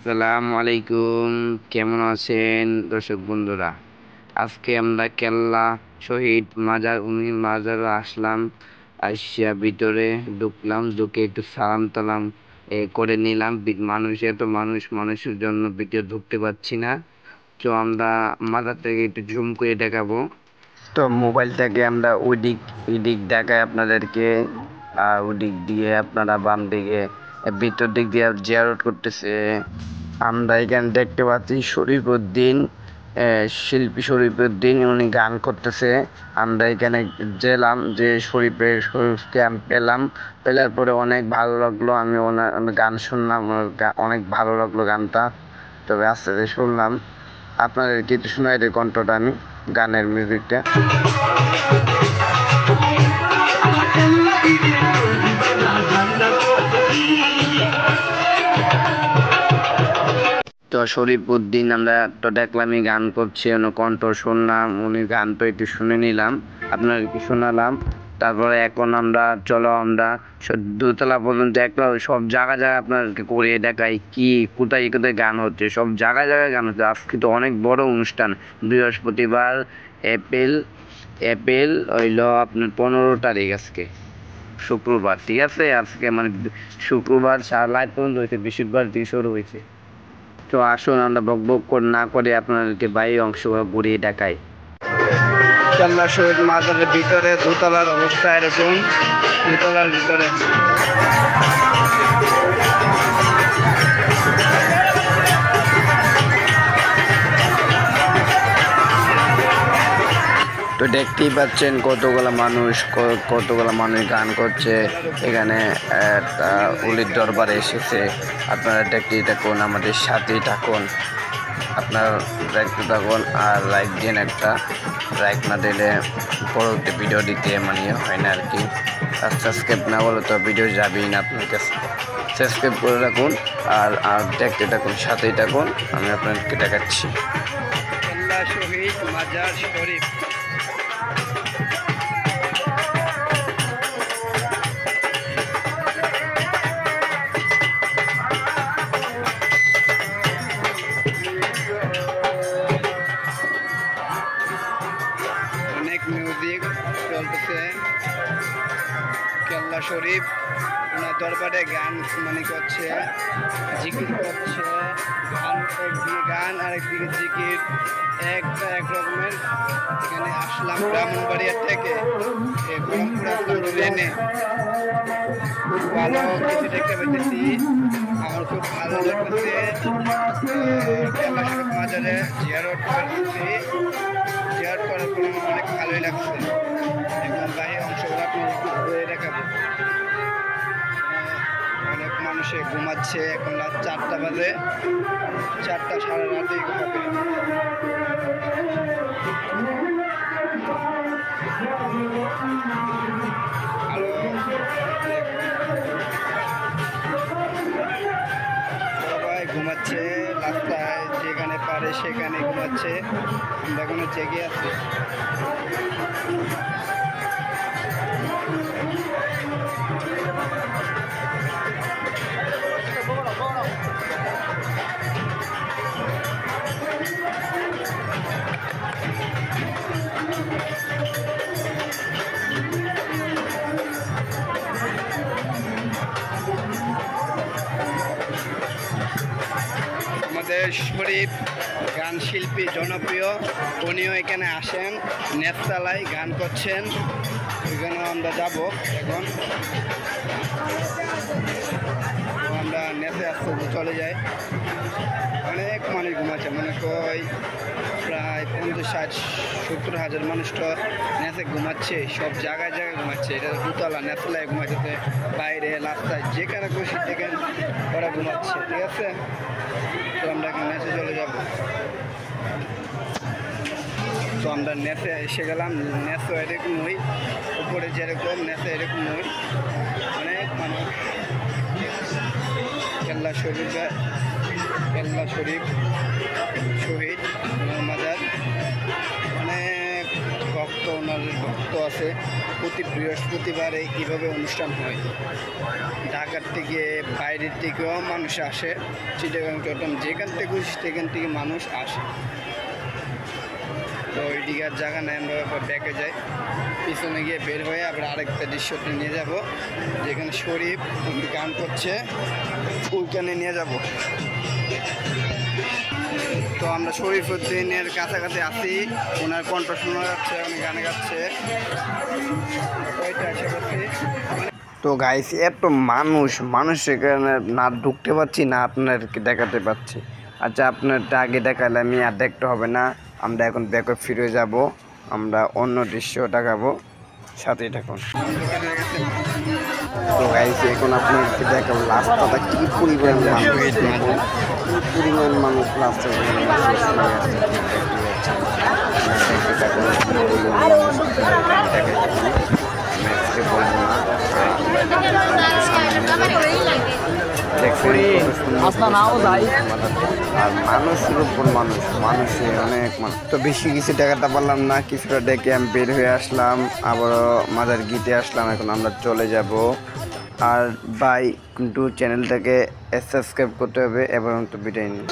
আসসালামু আলাইকুম। কেমন আছেন দর্শক বন্ধুরা? আজকে আমরা কেল্লা শহীদ মাজার মাজারে আসলাম। আইসা ভিতরে ঢুকলাম, ঢুকে একটু সালাম টালাম করে নিলাম। মানুষের জন্য ভিতরে ঢুকতে পারছি না। তো আমরা মাজার থেকে একটু জুম করে দেখাবো। তো মোবাইল থেকে আমরা ওই দিক দেখায় আপনাদেরকে, আর ওদিক দিয়ে আপনারা বাম দিকে ভিতর দিক দিয়ে জিয়ারত করতেছে। আমরা এখানে দেখতে পাচ্ছি শরীফউদ্দিন, শিল্পী শরীফউদ্দিন, উনি গান করতেছে। আমরা এখানে গেলাম, যে শরীফকে আমি পেলার পরে অনেক ভালো লাগলো। আমি ওনার গান শুনলাম, অনেক ভালো লাগলো গানটা। তবে আস্তে আস্তে শুনলাম, আপনাদের কিছু শোনাই দিই কণ্ঠটা, আমি গানের মিউজিকটা। তো শরীফউদ্দিন আমরা তো দেখলামই গান করছে, কণ্ঠ শুনলাম, উনি গান তো একটু শুনে নিলাম, আপনাদেরকে শোনালাম। তারপরে এখন আমরা দোতলা পর্যন্ত একটা সব জায়গায় আপনাদেরকে করিয়ে দেখাই কোথায় কোথায় গান হচ্ছে। সব জায়গায় গান হচ্ছে। আজকে তো অনেক বড় অনুষ্ঠান। বৃহস্পতিবার, এপ্রিল এপ্রিল হইল আপনার 15 তারিখ, আজকে শুক্রবার, ঠিক আছে? আজকে মানে শুক্রবার সারা রাত পর্যন্ত হয়েছে, বৃহস্পতিবার দিয়ে শুরু হয়েছে। তো আসুন আমরা বকবক না করে আপনাদেরকে বাইরে অংশ ঘুরিয়ে দেখাই। কেল্লা শহীদ মাজারের ভিতরে দোতলার অবস্থা এরকম। দোতলার ভিতরে তো দেখতেই পাচ্ছেন কতগুলা মানুষ গান করছে এখানে। উলির দরবারে এসেছে। আপনারা দেখতেই থাকুন, আমাদের সাথেই থাকুন। আপনার দেখতে থাকুন আর লাইক দিন একটা। লাইক না দিলে পরবর্তী ভিডিও দিতে মানে হয় না আর কি। আর সাবস্ক্রাইব না বলে তো ভিডিও যাবেই না আপনার কাছে। সাবস্ক্রাইব করে রাখুন আর দেখতে থাকুন, সাথেই থাকুন। আমি আপনাদেরকে দেখাচ্ছি কেল্লা শহীদ মাজার শরীফ। অনেক মিউজিক চলতেছে। কেল্লা শরীফ ওনার দরবারে গান করছে, জিকির করছে। একদিকে গান আর একদিকে জিকির, এক রকমের। এখানে আসলাম ব্রাহ্মণবাড়িয়া থেকে, ট্রেনে। ভালো কিছু দেখতে পাইতেছি, আমার খুব ভালো লাগতেছে। কেল্লা শরীফ মাজারে জিয়ারত করতেছি। জিয়ারত করার পর আমার অনেক ভালোই লাগছে। এখন বাইরে অংশগুলো আপনি ঘুরে দেখাবো। অনেক মানুষে ঘুমাচ্ছে। এখন রাত 4টা বাজে, 4টা সাড়ে রাতেই ঘুমাবে। সবাই ঘুমাচ্ছে, রাস্তায় যেখানে পারে সেখানে ঘুমাচ্ছে। আমরা এখনো জেগে আছি। আমাদের শরীফ গান শিল্পী জনপ্রিয়, উনিও এখানে আসেন, নেততলায় গান করছেন। এখানেও আমরা যাব এখন। আমরা নেতে আসতে চলে যাই। অনেক মানুষ ঘুমাচ্ছে, মনে করি প্রায় 50-60-70 হাজার মানুষ তো নেচে ঘুমাচ্ছে। সব জায়গায় ঘুমাচ্ছে। এটা দুতলা, নেতলায় ঘুমাচ্ছে, বাইরে রাস্তায় যেখানে খুশি থেকে ওরা ঘুমাচ্ছে, ঠিক আছে? তো আমরা এখন নেচে চলে যাব। তো আমরা নেচে এসে গেলাম। নেচে এরকম হই, উপরে যেরকম নেচে এরকম হই। অনেক মানুষ। কেল্লা শরীফ শহীদ মাজার, অনেক ভক্ত যত ওনাদের ভক্ত আছে প্রতি বৃহস্পতিবারে কীভাবে অনুষ্ঠান হয়। ঢাকার থেকে বাইরের থেকেও মানুষ আসে, চিটাগাং চট্টগ্রাম যেখান থেকে সেখান থেকে মানুষ আসে। তো ওইদিকে আর জায়গা নেই, আমরা ব্যাকে যাই, পিছনে গিয়ে বের হয়ে আবার আরেকটা দৃশ্যতে নিয়ে যাব যেখানে শরীফ উনি গান করছে, ওইখানে নিয়ে যাব। তো আমরা শরীফউদ্দিনের কাছাকাছি আছি, ওনার কণ্ঠ শোনা যাচ্ছে, উনি গানে গাচ্ছে। ওইটা আশা করছি। তো গাইস এত মানুষ এখানে না ঢুকতে পারছি না আপনাদেরকে দেখাতে পাচ্ছি। আচ্ছা আপনারটা আগে দেখালে আমি আর দেখতে হবে না, আমরা এখন ব্যাকে ফিরে যাব, আমরা অন্য দৃশ্য দেখাবো, সাথেই থাকুন। তো গাইস এখন আপনাদেরকে দেখাবো রাস্তাটা কি পরিমাণ মানুষ রাস্তায় আর মানুষের উপর মানুষে অনেক মানুষ। তো বেশি কিছু দেখাতে পারলাম না, কিছুটা ডেকে আমি বের হয়ে আসলাম, আবারও মাদার গিতে আসলাম। এখন আমরা চলে যাব। আর ভাই কিন্তু চ্যানেলটাকে সাবস্ক্রাইব করতে হবে এবং তো বিদায় নিই।